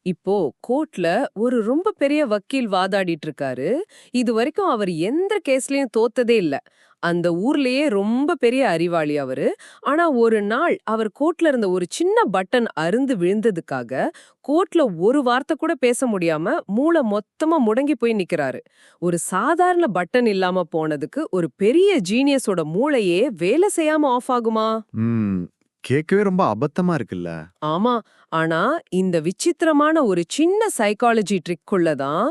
இப்போ கோர்ட்ல ஒரு ரொம்ப பெரிய வக்கீல் வாதாடிட்டு இருக்காரு. இதுவரைக்கும் அவர் எந்த கேஸ்லயும் தோத்ததே இல்ல. அந்த ஊர்லயே ரொம்ப பெரிய அறிவாளி அவரு. ஆனா ஒரு நாள் அவர் கோர்ட்ல இருந்த ஒரு சின்ன பட்டன் அறுந்து விழுந்ததுக்காக கோர்ட்ல ஒரு வார்த்தை கூட பேச முடியாம மூளை மொத்தமா முடங்கி போய் நிக்கிறாரு. ஒரு சாதாரண பட்டன் இல்லாம போனதுக்கு ஒரு பெரிய ஜீனியஸோட மூளையே வேலை செய்யாம ஆஃப் ஆகுமா? ம். கேட்கவே ரொம்ப அபத்தமா இருக்குல்ல. ஆமா. ஆனா, இந்த விசித்திரமான ஒரு சின்ன சைக்காலஜி ட்ரிக்குள்ள தான்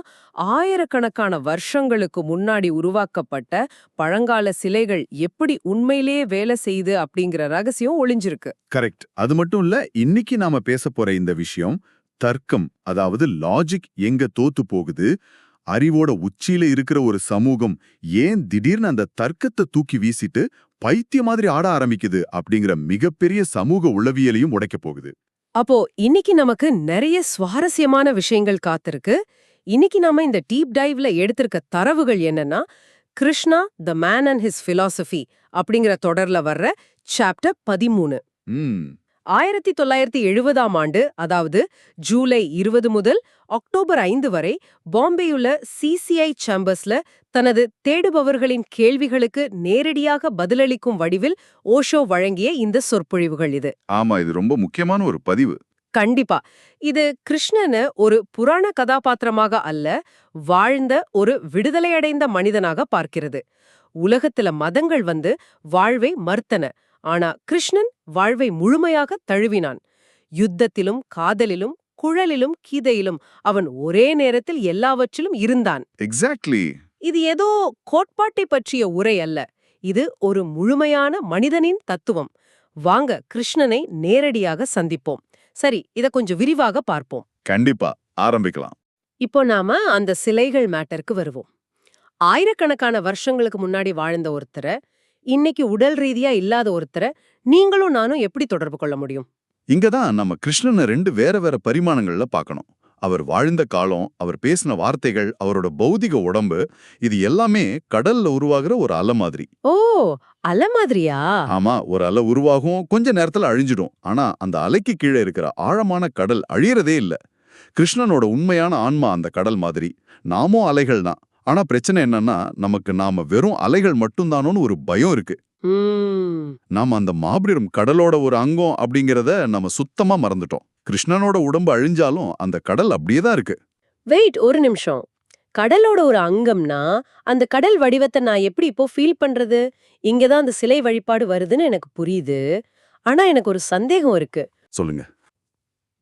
ஆயிரக்கணக்கான வருஷங்களுக்கு முன்னாடி உருவாக்கப்பட்ட பழங்கால சிலைகள் எப்படி உண்மையிலேயே வேலை செய்யுது அப்படிங்கிற ரகசியம் ஒளிஞ்சிருக்கு. கரெக்ட். அது மட்டும் இல்ல, இன்னைக்கு நாம பேசப் போற இந்த விஷயம், தர்க்கம், அதாவது லாஜிக் எங்க தோத்து போகுது, அறிவோட உச்சியில இருக்கிற ஒரு சமூகம் ஏன் திடீர்னு அந்த தர்க்கத்தை தூக்கி வீசிட்டு பைத்திய மாதிரி ஆட ஆரம்பிக்குது அப்படிங்கிற மிகப்பெரிய சமூக உளவியலையும் உடைக்கப் போகுது. அப்போ இன்னைக்கு நமக்கு நிறைய சுவாரஸ்யமான விஷயங்கள் காத்திருக்கு. இன்னைக்கு நாம இந்த டீப் டைவ்ல எடுத்திருக்க தரவுகள் என்னன்னா, Krishna the man and his philosophy அப்படிங்கிற தொடர்ல வர்ற சாப்டர் 13. ம். 1970ஆம் ஆண்டு, அதாவது ஜூலை 20 முதல் அக்டோபர் 5 வரை பாம்பேயுள்ள சிசிஐ சேம்பர்ஸ்ல தனது தேடுபவர்களின் கேள்விகளுக்கு நேரடியாக பதிலளிக்கும் வடிவில் ஓஷோ வழங்கிய இந்த சொற்பொழிவுகள் இது. ஆமா, இது ரொம்ப முக்கியமான ஒரு பதிவு. கண்டிப்பா. இது கிருஷ்ணனை ஒரு புராண கதாபாத்திரமாக அல்ல, வாழ்ந்த ஒரு விடுதலையடைந்த மனிதனாக பார்க்கிறது. உலகத்துல மதங்கள் வந்து வாழ்வை மறுத்தன. ஆனா கிருஷ்ணன் வாழ்வை முழுமையாக தழுவினான். யுத்தத்திலும் காதலிலும் குழலிலும் கீதையிலும் அவன் ஒரே நேரத்தில் எல்லாவற்றிலும் இருந்தான். எக்ஸாக்ட்லி. இது ஏதோ கோட்பாட்டை பற்றிய உரை அல்ல. இது ஒரு முழுமையான மனிதனின் தத்துவம். வாங்க கிருஷ்ணனை நேரடியாக சந்திப்போம். சரி, இத கொஞ்சம் விரிவாக பார்ப்போம். கண்டிப்பா ஆரம்பிக்கலாம். இப்போ நாம அந்த சிலைகள் மேட்டருக்கு வருவோம். ஆயிரக்கணக்கான வருஷங்களுக்கு முன்னாடி வாழ்ந்த ஒருத்தரை, இன்னைக்கு உடல் ரீதியா இல்லாத ஒருத்தரை நீங்களும் நானும் எப்படி தொடர்பு கொள்ள முடியும்? இங்கதான் நம்ம கிருஷ்ணனை ரெண்டு வேற வேற பரிமாணங்கள்ல பார்க்கணும். அவர் வாழ்ந்த காலம், அவர் பேசின வார்த்தைகள், அவரோட பௌதிக உடம்பு, இது எல்லாமே கடல்ல உருவாகிற ஒரு அலை மாதிரி. ஓ, அலை மாதிரியா? ஆமா, ஒரு அலை உருவாகும், கொஞ்ச நேரத்துல அழிஞ்சிடும். ஆனா அந்த அலைக்கு கீழே இருக்கிற ஆழமான கடல் அழியறதே இல்ல. கிருஷ்ணனோட உண்மையான ஆன்மா அந்த கடல் மாதிரி. நாமும் அலைகள் தான். ஆனா பிரச்சனை என்னன்னா, நாம வெறும் அலைகள் மட்டும்தானோன்னு ஒரு பயம் இருக்கு. ம். நாம அந்த மாபெரும் கடலோட ஒரு அங்கம் அப்படிங்கறத நம்ம சுத்தமா மறந்துட்டோம். கிருஷ்ணனோட உடம்பு அழிஞ்சாலும் அந்த கடல் அப்படியே தான் இருக்கு. வெயிட், ஒரு நிமிஷம். கடலோட ஒரு அங்கம்னா, அந்த கடல் வடிவத்தை நான் எப்படி இப்போ ஃபீல் பண்றது? இங்கதான் அந்த சிலை வழிபாடு வருதுன்னு எனக்கு புரியுது. ஆனா எனக்கு ஒரு சந்தேகம் இருக்கு. சொல்லுங்க.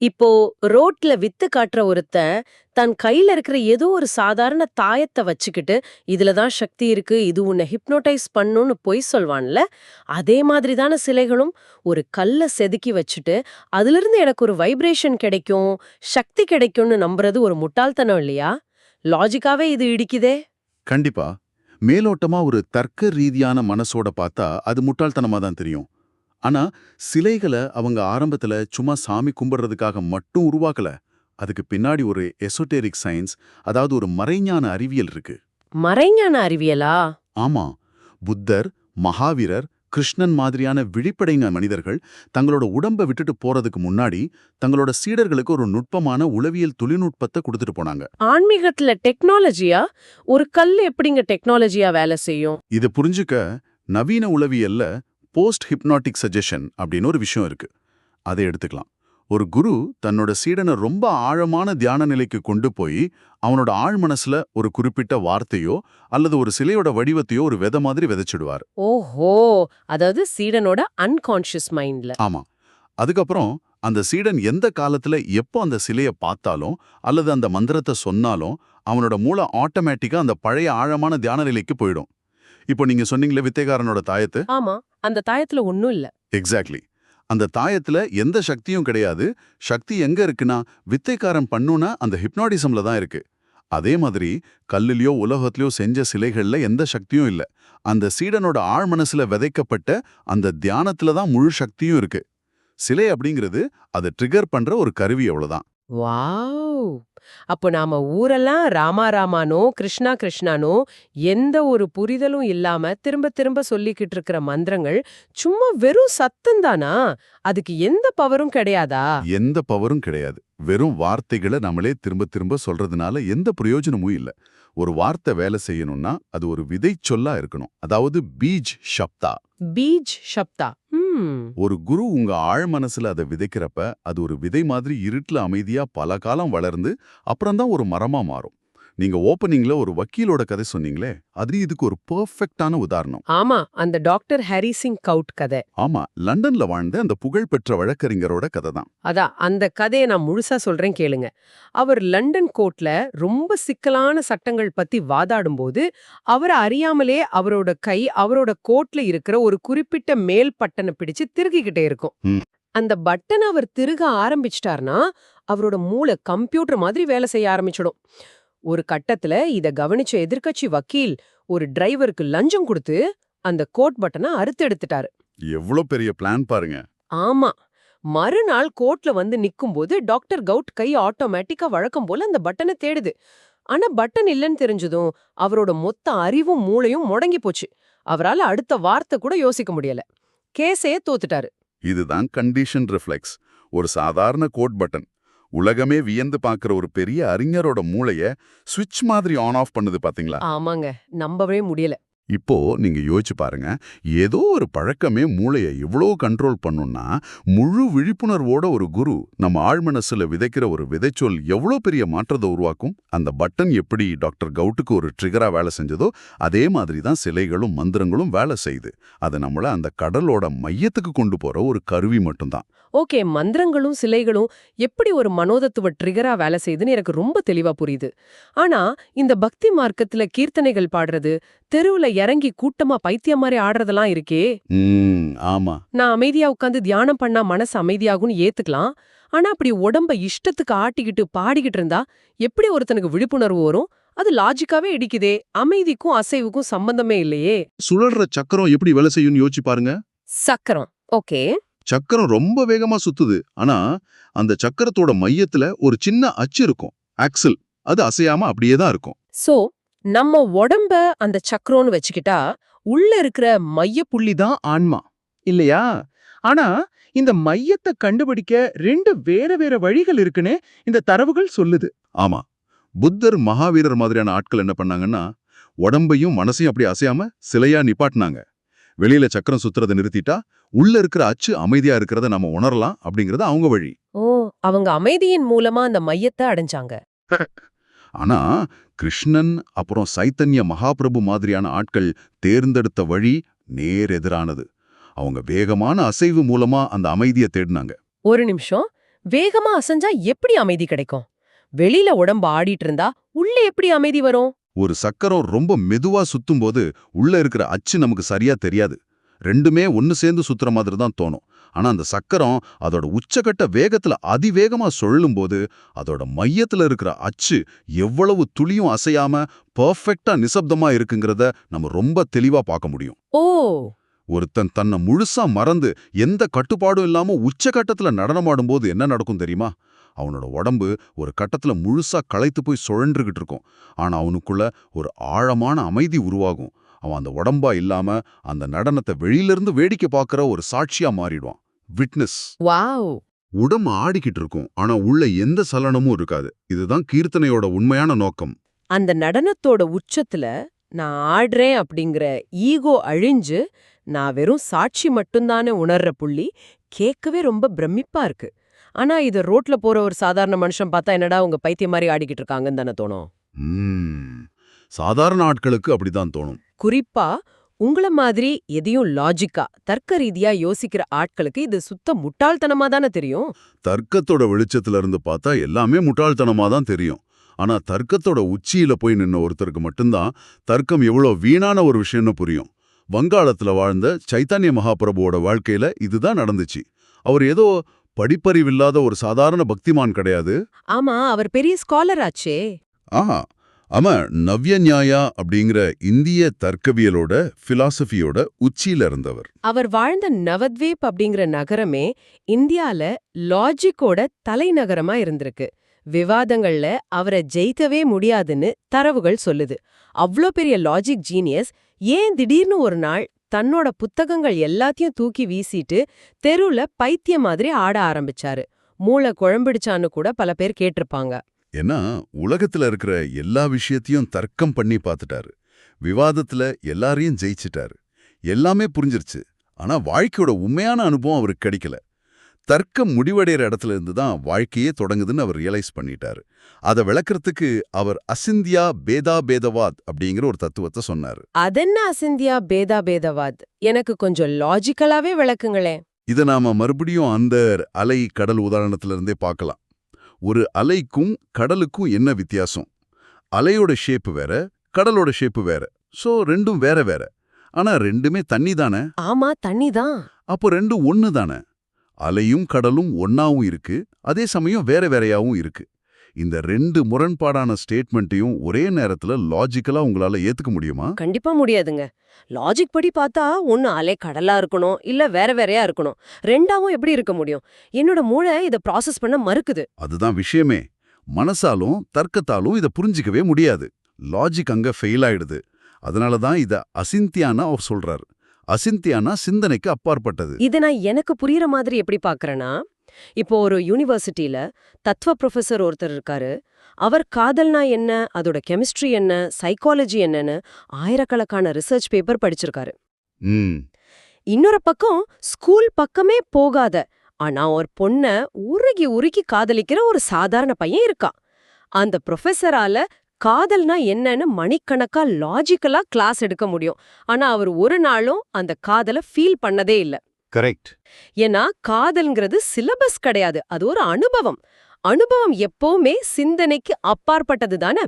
இப்போ ரோட்ல வித்து காட்டுற ஒருத்தன் தன் கையில இருக்கிற ஏதோ ஒரு சாதாரண தாயத்தை வச்சுக்கிட்டு இதுலதான் சக்தி இருக்கு, இது உன்னை ஹிப்னோடைஸ் பண்ணுன்னு பொய் சொல்வான்ல, அதே மாதிரி தான சிலைகளும் ஒரு கல்லை செதுக்கி வச்சுட்டு அதிலிருந்து எனக்கு ஒரு வைப்ரேஷன் கிடைக்கும், சக்தி கிடைக்கும்னு நம்புறது ஒரு முட்டாள்தனம் இல்லையா? லாஜிக்காவே இது இடிக்குதே. கண்டிப்பா. மேலோட்டமா ஒரு தர்க்க ரீதியான மனசோட பார்த்தா அது முட்டாள்தனமா தான் தெரியும். ஆனா சிலைகளை அவங்க ஆரம்பத்துல சும்மா சாமி கும்பிடுறதுக்காக மட்டும் உருவாக்கல. அதுக்கு பின்னாடி ஒரு எசோட்டெரிக் சயின்ஸ், அதாவது ஒரு மறைஞான அறிவியல் இருக்கு. மறைஞான அறிவியலா? ஆமா. புத்தர், மகாவீரர், கிருஷ்ணன் மாதிரியான விழிப்படைந்த மனிதர்கள் தங்களோட உடம்பை விட்டுட்டு போறதுக்கு முன்னாடி தங்களோட சீடர்களுக்கு ஒரு நுட்பமான உளவியல் தொழில்நுட்பத்தை கொடுத்துட்டு போனாங்க. ஆன்மீகத்துல டெக்னாலஜியா? ஒரு கல் எப்படிங்க டெக்னாலஜியா வேலை செய்யும்? இதை புரிஞ்சுக்க நவீன உளவியல்ல போஸ்ட் ஹிப்னாட்டிக் சஜஷன் அப்படின்னு ஒரு விஷயம் இருக்கு. அதை எடுத்துக்கலாம். ஒரு குரு தன்னோட சீடனை ரொம்ப ஆழமான தியான நிலைக்கு கொண்டு போய் அவனோட ஆழ் மனசுல ஒரு குறிப்பிட்ட வார்த்தையோ அல்லது ஒரு சிலையோட வடிவத்தையோ ஒரு விதை மாதிரி விதைச்சிடுவார். ஓஹோ, அதாவது சீடனோட அன்கான்ஷியஸ் மைண்ட்ல. ஆமா. அதுக்கப்புறம் அந்த சீடன் எந்த காலத்துல எப்போ அந்த சிலையை பார்த்தாலும் அல்லது அந்த மந்திரத்தை சொன்னாலும் அவனோட மூளை ஆட்டோமேட்டிக்கா அந்த பழைய ஆழமான தியான நிலைக்கு போயிடும். இப்போ நீங்க சொன்னீங்களே வித்தைக்காரனோட தாயத்து. ஆமா, அந்த தாயத்துல ஒண்ணும் இல்ல. எக்ஸாக்ட்லி. அந்த தாயத்துல எந்த சக்தியும் கிடையாது. சக்தி எங்க இருக்குன்னா வித்தைக்காரன் பண்ணுனா அந்த ஹிப்னாட்டிசம்ல தான் இருக்கு. அதே மாதிரி கல்லுலயோ உலோகத்திலயோ செஞ்ச சிலைகள்ல எந்த சக்தியும் இல்ல. அந்த சீடனோட ஆழ் மனசுல விதைக்கப்பட்ட அந்த தியானத்துல தான் முழு சக்தியும் இருக்கு. சிலை அப்படிங்கிறது அதை ட்ரிகர் பண்ற ஒரு கருவி, அவ்வளவுதான். வாவ்! அப்போ நாம ஊரெல்லாம் ராமா ராமானோ, கிருஷ்ணா கிருஷ்ணானோ எந்த ஒரு புரிதலும் இல்லாம திரும்ப திரும்ப சொல்லிக்கிட்டு இருக்கிற மந்திரங்கள் சும்மா வெறும் சத்தம் தானா? அதுக்கு எந்த பவரும் கிடையாதா? எந்த பவரும் கிடையாது. வெறும் வார்த்தைகளை நம்மளே திரும்ப திரும்ப சொல்றதுனால எந்த பிரயோஜனமும் இல்ல. ஒரு வார்த்தை வேலை செய்யணும்னா அது ஒரு விதைச் சொல்லா இருக்கணும். அதாவது பீஜ் ஷப்தா. பீஜ் ஷப்தா. ஒரு குரு உங்க ஆழ் மனசுல அதை விதைக்கிறப்ப அது ஒரு விதை மாதிரி இருட்டுல அமைதியா பல காலம் வளர்ந்து அப்புறம்தான் ஒரு மரமா மாறும். நீங்க ஓப்பனிங்ல ஒரு வக்கீலோட கதை சொன்னீங்களே, அது இதுக்கு ஒரு பெர்ஃபெக்ட்டான உதாரணம். ஆமா, அந்த டாக்டர் ஹாரி சிங் கவுட் கதை. ஆமா, லண்டன்ல வாழ்ந்த அந்த புகழ்பெற்ற வழக்கறிஞரோட கதை தான். அதான் அந்த கதையை நான் முழுசா சொல்றேன் கேளுங்க. அவர் லண்டன் கோர்ட்ல ரொம்ப சிக்கலான சட்டங்கள் பத்தி வாதாடும்போது அவரை அறியாமலே அவரோட கை அவரோட கோட்ல இருக்கிற ஒரு குறிப்பிட்ட மேல் பட்டனை பிடிச்சு திருகிக்கிட்டே இருக்கும். ம். அந்த பட்டன் அவர் திருக ஆரம்பிச்சிட்டார்னா அவரோட மூளை கம்ப்யூட்டர் மாதிரி வேலை செய்ய ஆரம்பிச்சிடும். ஒரு கட்டத்துல இத கவனிச்ச எதிர்க்கட்சி வக்கீல் ஒரு டிரைவருக்கு லஞ்சம் கொடுத்து அந்த கோட் பட்டனை அறுத்தெடுத்துட்டாரு. எவ்ளோ பெரிய பிளான் பாருங்க. ஆமா, மறுநாள் கோர்ட்ல வந்து நிக்கும்போது டாக்டர் கவுட் கை ஆட்டோமேட்டிக்கா வழக்கம் போல அந்த பட்டனை தேடுது. ஆனா பட்டன் இல்லைன்னு தெரிஞ்சதும் அவரோட மொத்த அறிவும் மூளையும் முடங்கி போச்சு. அவரால அடுத்த வார்த்தை கூட யோசிக்க முடியல. கேஸையே தோத்துட்டாரு. இதுதான் கண்டிஷன் ரிஃப்ளெக்ஸ். ஒரு சாதாரண கோட் பட்டன் உலகமே வியந்து பார்க்குற ஒரு பெரிய அறிஞரோட மூளைய ஸ்விட்ச் மாதிரி ஆன் ஆஃப் பண்ணுது பாத்தீங்களா? ஆமாங்க, நம்பவே முடியல. இப்போ நீங்க யோசிச்சு பாருங்க, ஏதோ ஒரு பழக்கமே மூளையை இவ்ளோ கண்ட்ரோல் பண்ணும்னா முழு விழிப்புணர்வோட ஒரு குரு நம்ம ஆழ்மனசுல விதைக்கிற ஒரு விதைச்சொல் எவ்வளோ பெரிய மாற்றத்தை உருவாக்கும். அந்த பட்டன் எப்படி டாக்டர் கவுட்டுக்கு ஒரு ட்ரிகரா வேலை செஞ்சதோ அதே மாதிரி தான் சிலைகளும் மந்திரங்களும் வேலை செய்யுது. அது நம்மள அந்த கடலோட மையத்துக்கு கொண்டு போற ஒரு கருவி மட்டும்தான். ஓகே, மந்திரங்களும் சிலைகளும் எப்படி ஒரு மனோதத்துவ ட்ரிகரா வேலை செய்யுதுன்னு எனக்கு ரொம்ப தெளிவா புரியுது. ஆனா இந்த பக்தி மார்க்கத்துல கீர்த்தனைகள் பாடுறது, தெருவுல இறங்கி கூட்டமா பைத்தியம் மாதிரி ஆடுறதெல்லாம் இருக்கே. ஆமா. நான் அமைதியா உட்காந்து தியானம் பண்ணா மனசு அமைதியாகும்னு ஏத்துக்கலாம். ஆனா அப்படி உடம்ப இஷ்டத்துக்கு ஆட்டிக்கிட்டு பாடிக்கிட்டு இருந்தா எப்படி ஒருத்தனுக்கு விழிப்புணர்வு வரும்? அது லாஜிக்காவே இடிக்குதே. அமைதிக்கும் அசைவுக்கும் சம்பந்தமே இல்லையே. சுழல்ற சக்கரம் எப்படி வேலை செய்யும்னு யோசிச்சு பாருங்க. சக்கரம். ஓகே. சக்கரம் ரொம்ப வேகமா சுத்துது. ஆனா அந்த சக்கரத்தோட மையத்துல ஒரு சின்ன அச்சு இருக்கும், ஆக்சில். அது அசையாம அப்படியே தான் இருக்கும். சோ நம்ம உடம்ப அந்த சக்கரம்னு வச்சுக்கிட்டா உள்ள இருக்கிற மைய புள்ளி தான் ஆன்மா இல்லையா? ஆனா இந்த மையத்தை கண்டுபிடிக்க ரெண்டு வேற வேற வழிகள் இருக்குன்னு இந்த தரவுகள் சொல்லுது. ஆமா, புத்தர் மகாவீரர் மாதிரியான ஆட்கள் என்ன பண்ணாங்கன்னா உடம்பையும் மனசையும் அப்படி அசையாம சிலையா நிப்பாட்டினாங்க. வெளியில சக்கரம் சுத்துறதை நிறுத்திட்டா உள்ள இருக்கிற அச்சு அமைதியா இருக்கிறத நம்ம உணரலாம் அப்படிங்கறது அவங்க வழி. ஓ, அவங்க அமைதியின் மூலமா அந்த மையத்தை அடைஞ்சாங்க. ஆனா கிருஷ்ணன் அப்புறம் சைத்தன்ய மகாபிரபு மாதிரியான ஆட்கள் தேர்ந்தெடுத்த வழி நேர் எதிரானது. அவங்க வேகமான அசைவு மூலமா அந்த அமைதியை தேடினாங்க. ஒரு நிமிஷம், வேகமா அசைஞ்சா எப்படி அமைதி கிடைக்கும்? வெளியில உடம்பு ஆடிட்டு இருந்தா உள்ள எப்படி அமைதி வரும்? ஒரு சக்கரம் ரொம்ப மெதுவா சுத்தும்போது உள்ள இருக்கிற அச்சு நமக்கு சரியா தெரியாது. ரெண்டுமே ஒன்னு சேர்ந்து சுத்துற மாதிரி தான் தோணும். ஆனா அந்த சக்கரம் அதோட உச்சகட்ட வேகத்துல அதிவேகமா சுழலும் போது அதோட மையத்துல இருக்கிற அச்சு எவ்வளவு துளியும் அசையாம பெர்ஃபெக்ட்டா நிசப்தமா இருக்குங்கிறத நம்ம ரொம்ப தெளிவா பார்க்க முடியும். ஓ, ஒருத்தன் தன்னை முழுசா மறந்து எந்த கட்டுப்பாடும் இல்லாம உச்சகட்டத்துல நடனமாடும்போது என்ன நடக்கும் தெரியுமா? அவனோட உடம்பு ஒரு கட்டத்துல முழுசா களைத்து போய் சுழன்றுகிட்டு இருக்கும். ஆனா அவனுக்குள்ள ஒரு ஆழமான அமைதி உருவாகும். அவன் அந்த உடம்பா இல்லாம அந்த நடனத்தை வெளியிலிருந்து வேடிக்கை பார்க்கிற ஒரு சாட்சியா மாறிடுவான். விட்னஸ். வாவ். உடம்பு ஆடிக்கிட்டு இருக்கும், ஆனா உள்ள எந்த சலனமும் இருக்காது. இதுதான் கீர்த்தனையோட உண்மையான நோக்கம். அந்த நடனத்தோட உச்சத்துல நான் ஆடுறேன் அப்படிங்கிற ஈகோ அழிஞ்சு நான் வெறும் சாட்சி மட்டும்தானே உணர்ற புள்ளி கேட்கவே ரொம்ப பிரமிப்பா இருக்கு. ஆனா இத ரோட்ல போற ஒரு சாதாரண மனுஷன் பார்த்தா என்னடா உங்க பைத்தியம் மாதிரி ஆடிக்கிட்டு இருக்காங்கன்னு தானே தோணும். சாதாரண ஆட்களுக்கு அப்படிதான் தோணும். குறிப்பா உங்கள மாதிரி எதையும் லாஜிக்கா தர்க்க ரீதியா யோசிக்கிற ஆட்களுக்கு இது சுத்த முட்டாள்தனமா தானே தெரியும். தர்க்கத்தோட வெளிச்சத்துல இருந்து பார்த்தா எல்லாமே முட்டாள்தனமா தான் தெரியும். ஆனா தர்க்கத்தோட உச்சியில போய் நின்ன ஒருத்தருக்கு மட்டும்தான் தர்க்கம் எவ்வளவு வீணான ஒரு விஷயம்னு புரியும். வங்காளத்துல வாழ்ந்த சைத்தன்ய மகாபிரபுவோட வாழ்க்கையில இதுதான் நடந்துச்சு. அவர் ஏதோ படிப்பறிவில்லாத ஒரு சாதாரண பக்திமான் கிடையாது. ஆமா, அவர் பெரிய ஸ்காலர் ஆச்சே. ஆஹா, ஆமா, நவ்ய நியாயா அப்படிங்கிற இந்திய தர்க்கவியலோட பிலாசபியோட உச்சியில இருந்தவர். அவர் வாழ்ந்த நவத்வீப் அப்படிங்கிற நகரமே இந்தியால லாஜிக்கோட தலைநகரமா இருந்திருக்கு. விவாதங்கள்ல அவரை ஜெயிக்கவே முடியாதுன்னு தரவுகள் சொல்லுது. அவ்ளோ பெரிய லாஜிக் ஜீனியஸ் ஏன் திடீர்னு ஒரு நாள் தன்னோட புத்தகங்கள் எல்லாத்தையும் தூக்கி வீசிட்டு தெருவுல பைத்தியம் மாதிரி ஆட ஆரம்பிச்சாரு? மூளை குழம்பிடுச்சான்னு கூட பல பேர் கேட்டிருப்பாங்க. ஏன்னா உலகத்துல இருக்கிற எல்லா விஷயத்தையும் தர்க்கம் பண்ணி பார்த்துட்டாரு. விவாதத்துல எல்லாரையும் ஜெயிச்சிட்டாரு. எல்லாமே புரிஞ்சிருச்சு. ஆனா வாழ்க்கையோட உண்மையான அனுபவம் அவருக்கு கிடைக்கல. தர்க்கம் முடிவடைகிற இடத்துல இருந்து தான் வாழ்க்கையே தொடங்குதுன்னு அவர் ரியலைஸ் பண்ணிட்டாரு. அதை விளக்கறதுக்கு அவர் அசிந்தியா பேதாபேதவாத் அப்படிங்கிற ஒரு தத்துவத்தை சொன்னாரு. அதென்ன அசிந்தியா பேதாபேதவாத்? எனக்கு கொஞ்சம் லாஜிக்கலாவே விளக்குங்களே. இதை நாம மறுபடியும் அந்த அலை கடல் உதாரணத்துல இருந்தே பார்க்கலாம். ஒரு அலைக்கும் கடலுக்கும் என்ன வித்தியாசம்? அலையோட ஷேப்பு வேற, கடலோட ஷேப்பு வேற. சோ ரெண்டும் வேற வேற. ஆனா ரெண்டுமே தண்ணி தானே? ஆமா, தண்ணி தான். அப்போ ரெண்டும் ஒன்னு தானே? அலையும் கடலும் ஒன்னாவும் இருக்கு, அதே சமயம் வேற வேறையாவும் இருக்கு. இந்த ரெண்டு முரண்பாடான ஸ்டேட்மெண்ட்டையும் ஒரே நேரத்துல லாஜிக்கலா உங்களால ஏத்துக்க முடியுமா? கண்டிப்பா முடியாதுங்க. லாஜிக் படி பார்த்தா ஒன்னு அலை கடலா இருக்கணும், இல்ல வேற வேறையா இருக்கணும். ரெண்டாவும் எப்படி இருக்க முடியும்? என்னோட மூளை இத ப்ராசஸ் பண்ண மறுக்குது. அதுதான் விஷயமே. மனசாலும் தர்க்கத்தாலும் இத புரிஞ்சிக்கவே முடியாது. லாஜிக் அங்க ஃபெயில் ஆயிடுது. அதனால தான் இத அசிந்தியானா அவர் சொல்றாரு. அசிந்தியானா சிந்தனைக்கு அப்பாற்பட்டது. இத நான் எனக்கு புரியுற மாதிரி எப்படி பார்க்கறேன்னா, இப்போ ஒரு யூனிவர்சிட்டியில தத்துவ ப்ரொஃபசர் ஒருத்தர் இருக்காரு. அவர் காதல்னா என்ன, அதோட கெமிஸ்ட்ரி என்ன, சைக்காலஜி என்னன்னு ஆயிரக்கணக்கான ரிசர்ச் பேப்பர் படிச்சிருக்காரு. ம் இன்னொரு பக்கம் ஸ்கூல் பக்கமே போகாத, ஆனா ஒரு பொண்ண உருகி உருகி காதலிக்கிற ஒரு சாதாரண பையன் இருக்கான். அந்த ப்ரொஃபசரால காதல்னா என்னன்னு மணிக்கணக்கா லாஜிக்கலா கிளாஸ் எடுக்க முடியும். ஆனா அவர் ஒரு நாளும் அந்த காதலை ஃபீல் பண்ணதே இல்ல. கரெக்ட். ஏன்னா காதல்ங்கிறது சிலபஸ் கிடையாது, அது ஒரு அனுபவம். அனுபவம் எப்பவுமே சிந்தனைக்கு அப்பாற்பட்டது தானே.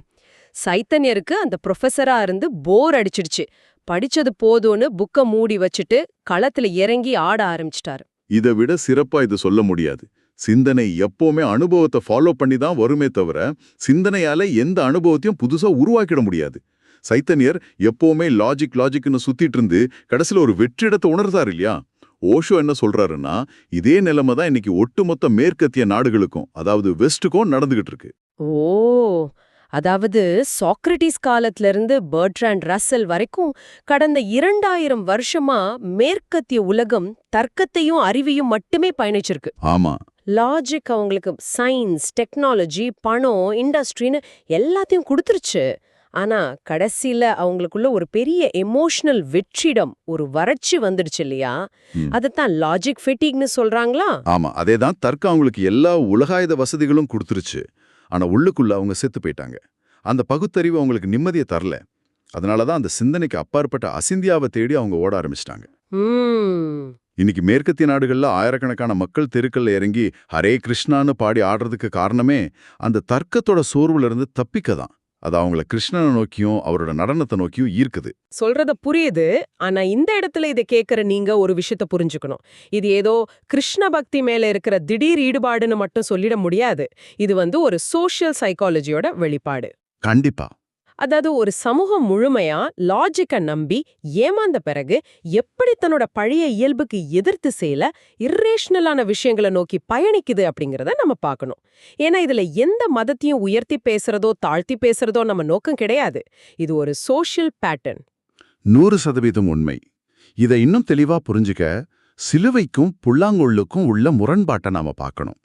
சைத்தன்யருக்கு அந்த ப்ரொஃபஸரா இருந்து போர் அடிச்சிடுச்சு. படிச்சது போதும்னு புக்க மூடி வச்சுட்டு களத்துல இறங்கி ஆட ஆரம்பிச்சிட்டாரு. இதை விட சிறப்பா இது சொல்ல முடியாது. சிந்தனை எப்பவுமே அனுபவத்தை ஃபாலோ பண்ணி தான் வருமே தவிர சிந்தனையால எந்த அனுபவத்தையும் புதுசா உருவாக்கிட முடியாது. சைத்தன்யர் எப்பவுமே லாஜிக்னு சுத்திட்டு இருந்து கடைசியில ஒரு வெற்றிடத்தை உணர்ந்தார் இல்லையா? ஓஷோ என்ன சொல்றாருன்னா, இதே நிலைமை தான் இன்னைக்கு ஒட்டுமொத்த மேற்கத்திய நாடுகளுக்கும், அதாவது வெஸ்டுக்கும் நடந்துகிட்டு இருக்கு. ஓ, அதாவது சாக்ரட்டிஸ் காலத்துல இருந்து பர்ட்ராண்ட் ரசல் வரைக்கும் கடந்த 2000 வருஷமா மேற்கத்திய உலகம் தர்க்கத்தையும் அறிவையும் மட்டுமே பயணிச்சிருக்கு. ஆமா, லாஜிக் அவங்களுக்கு சயின்ஸ், டெக்னாலஜி, பணம், இண்டஸ்ட்ரின்னு எல்லாத்தையும் கொடுத்துருச்சு. ஆனா கடைசியில அவங்களுக்குள்ள ஒரு பெரிய எமோஷனல் வெற்றிடம், ஒரு வறட்சி வந்துடுச்சு இல்லையா? அதத்தான் லாஜிக் ஃபெட்டிக்னு சொல்றாங்களா? ஆமா, அதேதான். தர்க்கம் அவங்களுக்கு எல்லா உலகாயுத வசதிகளும் கொடுத்துருச்சு. ஆனா உள்ளுக்குள்ள அவங்க செத்து போயிட்டாங்க. அந்த பகுத்தறிவு அவங்களுக்கு நிம்மதியை தரல. அதனாலதான் அந்த சிந்தனைக்கு அப்பாற்பட்ட அசிந்தியாவை தேடி அவங்க ஓட ஆரம்பிச்சிட்டாங்க. இன்னைக்கு மேற்கத்திய நாடுகள்ல ஆயிரக்கணக்கான மக்கள் தெருக்கல்ல இறங்கி ஹரே கிருஷ்ணான்னு பாடி ஆடுறதுக்கு காரணமே அந்த தர்க்கத்தோட சோர்வுல இருந்து தப்பிக்கதான். அது அவங்கள கிருஷ்ணனை நோக்கியும் அவரோட நடனத்தை நோக்கியும் ஈர்க்குது. சொல்றத புரியுது. ஆனா இந்த இடத்துல இதை கேட்கிற நீங்க ஒரு விஷயத்த புரிஞ்சுக்கணும். இது ஏதோ கிருஷ்ண பக்தி மேல இருக்கிற திடீர் ஈடுபாடுன்னு மட்டும் சொல்லிட முடியாது. இது ஒரு சோஷியல் சைக்காலஜியோட வெளிப்பாடு. கண்டிப்பா. அதாவது ஒரு சமூகம் முழுமையா லாஜிக்க நம்பி ஏமாந்த பிறகு எப்படி தன்னோட பழைய இயல்புக்கு எதிர்த்து செயல இர்ரேஷனலான விஷயங்களை நோக்கி பயணிக்குது அப்படிங்கறத நம்ம பார்க்கணும். ஏன்னா இதுல எந்த மதத்தையும் உயர்த்தி பேசுறதோ தாழ்த்தி பேசுறதோ நம்ம நோக்கம் கிடையாது. இது ஒரு சோஷியல் பேட்டர்ன். 100% உண்மை. இதை இன்னும் தெளிவா புரிஞ்சுக்க சிலுவைக்கும் புல்லாங்குழலுக்கும் உள்ள முரண்பாட்டை நாம பார்க்கணும்.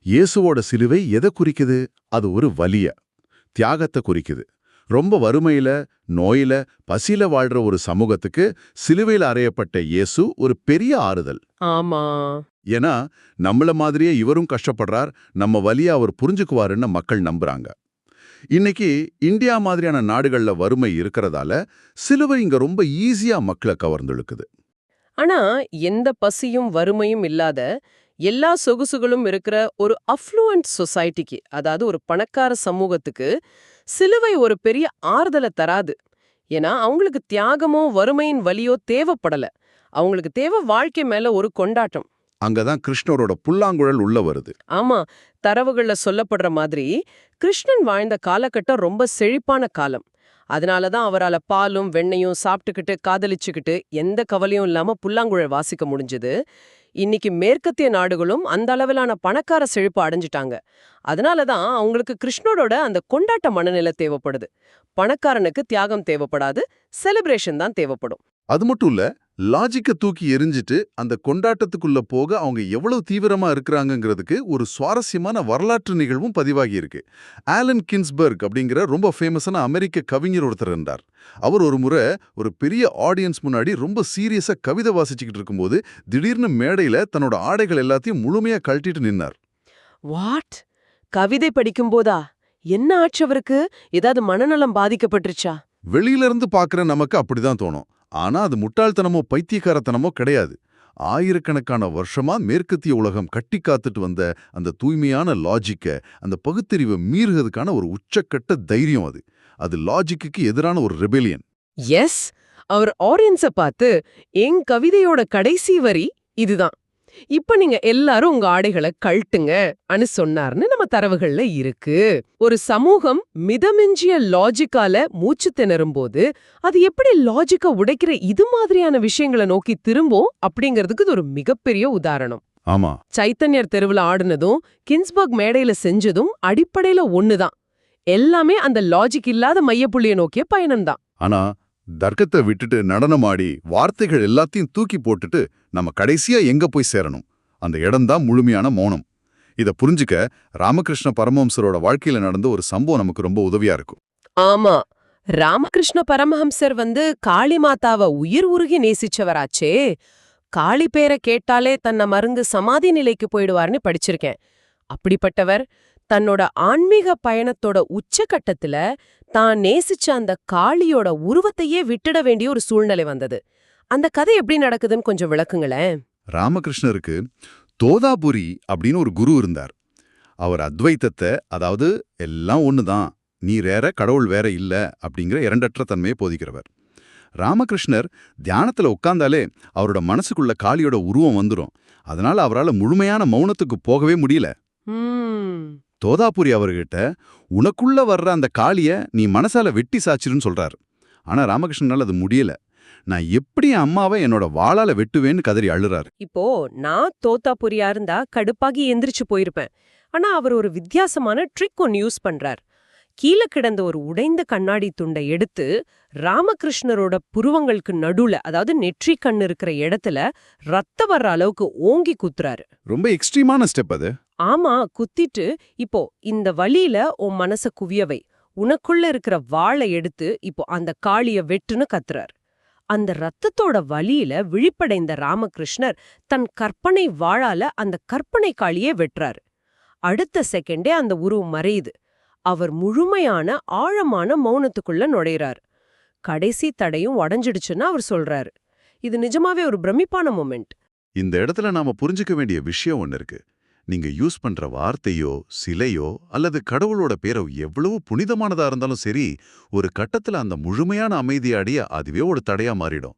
இயேசுவோட சிலுவை எதை குறிக்குது? அது ஒரு வலிய, தியாகத்தை குறிக்குது. ரொம்ப வறுமையில, நோயில, பசியில வாழ்ற ஒரு சமூகத்துக்கு சிலுவையில் அறையப்பட்ட இயேசு ஒரு பெரிய ஆறுதல். ஆமா. ஏன்னா நம்மள மாதிரியே இவரும் கஷ்டப்படுறார், நம்ம வலிய அவர் புரிஞ்சுக்குவாருன்னு மக்கள் நம்புறாங்க. இன்னைக்கு இந்தியா மாதிரியான நாடுகள்ல வறுமை இருக்கிறதால சிலுவை இங்க ரொம்ப ஈஸியா மக்களை கவர்ந்தெழுக்குது. ஆனா எந்த பசியும் வறுமையும் இல்லாத எல்லா சொகுசுகளும் இருக்கிற ஒரு அஃப்ளூயன்ட் சொசைட்டிக்கு, அதாவது ஒரு பணக்கார சமூகத்துக்கு சிலுவை ஒரு பெரிய ஆறுதலை தராது. ஏன்னா அவங்களுக்கு தியாகமோ வறுமையின் வலியோ தேவைப்படல. அவங்களுக்கு தேவை வாழ்க்கை மேல ஒரு கொண்டாட்டம். அங்கதான் கிருஷ்ணரோட புல்லாங்குழல் உள்ள வருது. ஆமா, தரவுகள்ல சொல்லப்படுற மாதிரி கிருஷ்ணன் வாழ்ந்த காலகட்டம் ரொம்ப செழிப்பான காலம். அதனாலதான் அவரால பாலும் வெண்ணையும் சாப்பிட்டுக்கிட்டு காதலிச்சுக்கிட்டு எந்த கவலையும் இல்லாம புல்லாங்குழல் வாசிக்க முடிஞ்சது. இன்னைக்கு மேற்கத்திய நாடுகளும் அந்த அளவிலான பணக்கார செழிப்பு அடைஞ்சிட்டாங்க. அதனாலதான் அவங்களுக்கு கிருஷ்ணரோட அந்த கொண்டாட்ட மனநிலை தேவைப்படுது. பணக்காரனுக்கு தியாகம் தேவைப்படாது, செலிப்ரேஷன் தான் தேவைப்படும். அது மட்டும் இல்ல, லாஜிக்க தூக்கி எரிஞ்சிட்டு அந்த கொண்டாட்டத்துக்குள்ள போக அவங்க எவ்வளவு தீவிரமா இருக்கிறாங்கங்கிறதுக்கு ஒரு சுவாரஸ்யமான வரலாற்று நிகழ்வும் பதிவாகி இருக்கு. ஆலன் கின்ஸ்பர்க் அப்படிங்கிற ரொம்ப ஃபேமஸான அமெரிக்க கவிஞர் ஒருத்தர் இருந்தார். அவர் ஒரு முறை ஒரு பெரிய ஆடியன்ஸ் முன்னாடி ரொம்ப சீரியஸா கவிதை வாசிச்சுக்கிட்டு இருக்கும்போது திடீர்னு மேடையில தன்னோட ஆடைகள் எல்லாத்தையும் முழுமையா கழட்டிட்டு நின்னார். வாட்? கவிதை படிக்கும்போதா? என்ன ஆச்சு அவருக்கு? ஏதாவது மனநலம் பாதிக்கப்பட்டுருச்சா? வெளியில இருந்து பாக்குற நமக்கு அப்படிதான் தோணும். ஆனா அது முட்டாள்தனமோ பைத்தியக்காரத்தனமோ கிடையாது. ஆயிரக்கணக்கான வருஷமா மேற்கத்திய உலகம் கட்டி காத்துட்டு வந்த அந்த தூய்மையான லாஜிக்க, அந்த பகுத்தறிவை மீறுவதற்கான ஒரு உச்சக்கட்ட தைரியம் அது. அது லாஜிக்கு எதிரான ஒரு ரெபெலியன். எஸ், அவர் ஆடியன்ஸ பார்த்து என் கவிதையோட கடைசி வரி இதுதான். இப்ப நீங்க எல்லாரும் உங்க ஆடைகளை கழட்டுங்க அனு சொன்னார்னு நம்ம தரவுகள்ல இருக்கு. ஒரு சமூகம் மிதமிஞ்சிய லாஜிக்கால மூச்சு திணறும் போது அது எப்படி லாஜிக்கா உடைக்கிற இது மாதிரியான விஷயங்களை நோக்கி திரும்பும் அப்படிங்கிறதுக்கு இது ஒரு மிகப்பெரிய உதாரணம். ஆமா, சைத்தன்யர் தெருவுல ஆடுனதும் கின்ஸ்பர்க் மேடையில செஞ்சதும் அடிப்படையில ஒண்ணுதான். எல்லாமே அந்த லாஜிக் இல்லாத மையப்புள்ளிய நோக்கிய பயணம்தான். ஆனா தர்க்கத்தை விட்டுட்டு நடனமாடி வார்த்தைகள் எல்லாத்தையும் தூக்கி போட்டுட்டு நம்ம கடைசியா எங்க போய் சேரணும்? அந்த இடம்தான் முழுமையான மௌனம். இத புரிஞ்சுக்க ராமகிருஷ்ண பரமஹம்சரோட வாழ்க்கையில நடந்த ஒரு சம்பவம் நமக்கு ரொம்ப உதவியா இருக்கும். ஆமா, ராமகிருஷ்ண பரமஹம்சர் காளி மாதாவை உயிர் உருகி நேசிச்சவராச்சே. காளி பேரை கேட்டாலே தன்னை மறந்து சமாதி நிலைக்கு போயிடுவார்னு படிச்சிருக்கேன். அப்படிப்பட்டவர் தன்னோட ஆன்மீக பயணத்தோட உச்சகட்டத்துல தான் நேசிச்ச அந்த காளியோட உருவத்தையே விட்டுட வேண்டிய ஒரு சூழ்நிலை வந்தது. அந்த கதை எப்படி நடக்குதுன்னு கொஞ்சம் விளக்குங்களேன். ராமகிருஷ்ணருக்கு தோதாபுரி அப்படின்னு ஒரு குரு இருந்தார். அவர் அத்வைத்தத்தை, அதாவது எல்லாம் ஒண்ணுதான், நீ வேற கடவுள் வேற இல்ல அப்படிங்கிற இரண்டற்ற தன்மையை போதிக்கிறவர். ராமகிருஷ்ணர் தியானத்துல உட்கார்ந்தாலே அவரோட மனசுக்குள்ள காளியோட உருவம் வந்துரும். அதனால அவரால் முழுமையான மௌனத்துக்கு போகவே முடியல. தோதாபுரி அவர்கிட்ட உனக்குள்ள வர்ற அந்த காளிய நீ மனசால வெட்டி சாச்சிருன்னு சொல்றாரு. ஆனா ராமகிருஷ்ணனால அது முடியல. நான் எப்படி அம்மாவை என்னோட வாளால வெட்டுவேன்னு கதறி அழுறாரு. இப்போ நான் தோத்தாபுரியா இருந்தா கடுப்பாகி எந்திரிச்சு போயிருப்பேன். ஆனா அவர் ஒரு வித்தியாசமான ட்ரிக் ஒன்னு யூஸ் பண்றார். கீழே கிடந்த ஒரு உடைந்த கண்ணாடி துண்டை எடுத்து ராமகிருஷ்ணரோட புருவங்களுக்கு நடுவுல, அதாவது நெற்றி கண்ணு இருக்கிற இடத்துல ரத்தம் வர்ற அளவுக்கு ஓங்கி குத்துறாரு. ரொம்ப எக்ஸ்ட்ரீமான ஸ்டெப் அது. ஆமா, குத்திட்டு இப்போ இந்த வலியில உன் மனச குவியவை, உனக்குள்ள இருக்கிற வாளை எடுத்து இப்போ அந்த காளிய வெட்டுன்னு கத்துறார். அந்த ரத்தத்தோட வலியில விழிப்படைந்த ராமகிருஷ்ணர் தன் கற்பனை வாளால அந்த கற்பனை காளியே வெட்டுறாரு. அடுத்த செகண்டே அந்த உருவம் மறையுது. அவர் முழுமையான ஆழமான மௌனத்துக்குள்ள நுழையிறாரு. கடைசி தடையும் உடைஞ்சிடுச்சுன்னு அவர் சொல்றாரு. இது நிஜமாவே ஒரு பிரமிப்பான மொமெண்ட். இந்த இடத்துல நாம புரிஞ்சுக்க வேண்டிய விஷயம் ஒன்னு இருக்கு. நீங்க யூஸ் பண்ற வார்த்தையோ சிலையோ அல்லது கடவுளோட பேரோ எவ்வளவு புனிதமானதா இருந்தாலும் சரி, ஒரு கட்டத்துல அந்த முழுமையான அமைதியை அடைய அதுவே ஒரு தடையா மாறிடும்.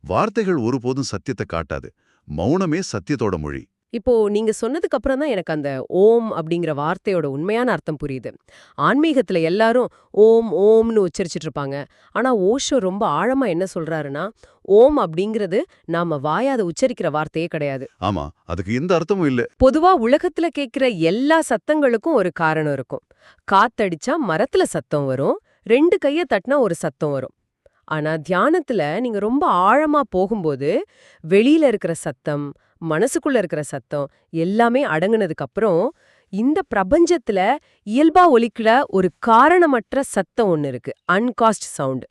வார்த்தைகள் ஒருபோதும் சத்தியத்தை காட்டாது. மௌனமே சத்தியத்தோட மொழி. இப்போ நீங்க சொன்னதுக்கு அப்புறம் தான் எனக்கு அந்த ஓம் அப்படிங்கிற வார்த்தையோட உண்மையான அர்த்தம் புரியுது. ஆன்மீகத்துல எல்லாரும் ஓம் ஓம்னு உச்சரிச்சிட்டு இருப்பாங்க. ஆனா ஓஷோ ரொம்ப ஆழமா என்ன சொல்றாருன்னா, ஓம் அப்படிங்கிறது நாம வாயாத உச்சரிக்கிற வார்த்தையே கிடையாது. ஆமா, அதுக்கு எந்த அர்த்தமும் இல்ல. பொதுவா உலகத்துல கேட்கிற எல்லா சத்தங்களுக்கும் ஒரு காரணம் இருக்கும். காத்தடிச்சா மரத்துல சத்தம் வரும், 2 கைய தட்டினா ஒரு சத்தம் வரும். ஆனா தியானத்துல நீங்க ரொம்ப ஆழமா போகும்போது வெளியில இருக்கிற சத்தம், மனசுக்குள்ள இருக்கிற சத்தம் எல்லாமே அடங்குனதுக்கு அப்புறம் இந்த பிரபஞ்சத்துல இயல்பா ஒலிக்கிற ஒரு காரணமற்ற சத்தம் ஒன்னு இருக்கு, அன்காஸ்ட் சவுண்ட்.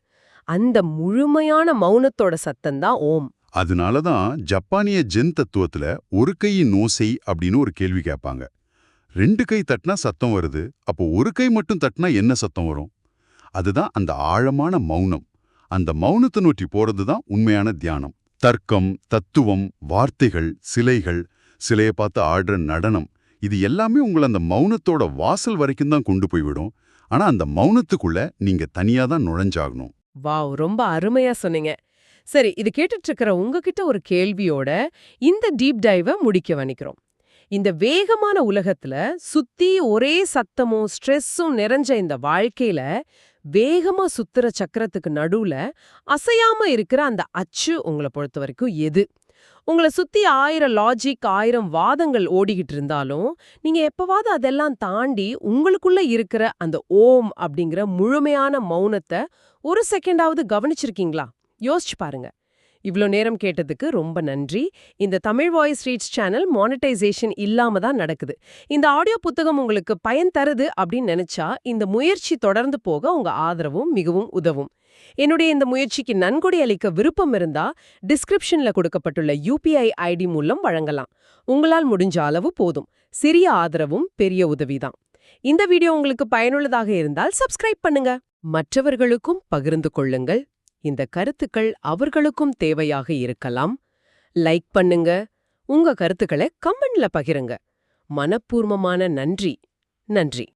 அந்த முழுமையான மௌனத்தோட சத்தம் தான் ஓம். அதனாலதான் ஜப்பானிய ஜென் தத்துவத்துல ஒரு கையின் ஓசை அப்படின்னு ஒரு கேள்வி கேட்பாங்க. 2 கை தட்டினா சத்தம் வருது, அப்போ ஒரு கை மட்டும் தட்டினா என்ன சத்தம் வரும்? அதுதான் அந்த ஆழமான மௌனம். அந்த மௌனத்தை நோக்கி போறதுதான் உண்மையான தியானம். தர்க்கம், தத்துவம், வார்த்தைகள், சிலைகள், சிலையை பார்த்து ஆடுற நடனம், இது எல்லாமே உங்களை அந்த மௌனத்தோட வாசல் வரைக்கும் தான் கொண்டு போய்விடும். ஆனா அந்த மௌனத்துக்குள்ள நீங்க தனியா தான் நுழைஞ்சாகணும். வாவ், ரொம்ப அருமையா சொன்னீங்க. சரி, இது கேட்டுட்டு இருக்கிற உங்ககிட்ட ஒரு கேள்வியோட இந்த டீப் டைவை முடிக்க வணிக்கிறோம். இந்த வேகமான உலகத்துல சுத்தி ஒரே சத்தமும் ஸ்ட்ரெஸ்ஸும் நிறைஞ்ச இந்த வாழ்க்கையில வேகமா சுத்துற சக்கரத்துக்கு நடுவுல அசையாம இருக்கிற அந்த அச்சு உங்களை பொறுத்த வரைக்கும் எது? உங்களை சுத்தி 1000 லாஜிக் 1000 வாதங்கள் ஓடிக்கிட்டு இருந்தாலும் நீங்க எப்பவாவது அதெல்லாம் தாண்டி உங்களுக்குள்ள இருக்கிற அந்த ஓம் அப்படிங்கிற முழுமையான மௌனத்தை ஒரு செகண்டாவது கவனிச்சிருக்கீங்களா? யோசிச்சு பாருங்க. இவ்ளோ நேரம் கேட்டதுக்கு ரொம்ப நன்றி. இந்த Tamil voice reads channel monetisation இல்லாம தான் நடக்குது. இந்த ஆடியோ புத்தகம் உங்களுக்கு பயன் தருது அப்படின்னு நினைச்சா இந்த முயற்சி தொடர்ந்து போக உங்க ஆதரவும் மிகவும் உதவும். என்னுடைய இந்த முயற்சிக்கு நன்கொடை அளிக்க விருப்பம் இருந்தா டிஸ்கிரிப்ஷன்ல கொடுக்கப்பட்டுள்ள UPI ID மூலம் வழங்கலாம். உங்களால் முடிஞ்ச அளவு போதும். சிறிய ஆதரவும் பெரிய உதவிதான். இந்த வீடியோ உங்களுக்கு பயனுள்ளதாக இருந்தால் சப்ஸ்கிரைப் பண்ணுங்க. மற்றவர்களுக்கும் பகிர்ந்து கொள்ளுங்கள். இந்த கருத்துக்கள் அவர்களுக்கும் தேவையாக இருக்கலாம். லைக் பண்ணுங்க. உங்க கருத்துக்களை கமெண்ட்ல பகிருங்க. மனப்பூர்வமான நன்றி. நன்றி.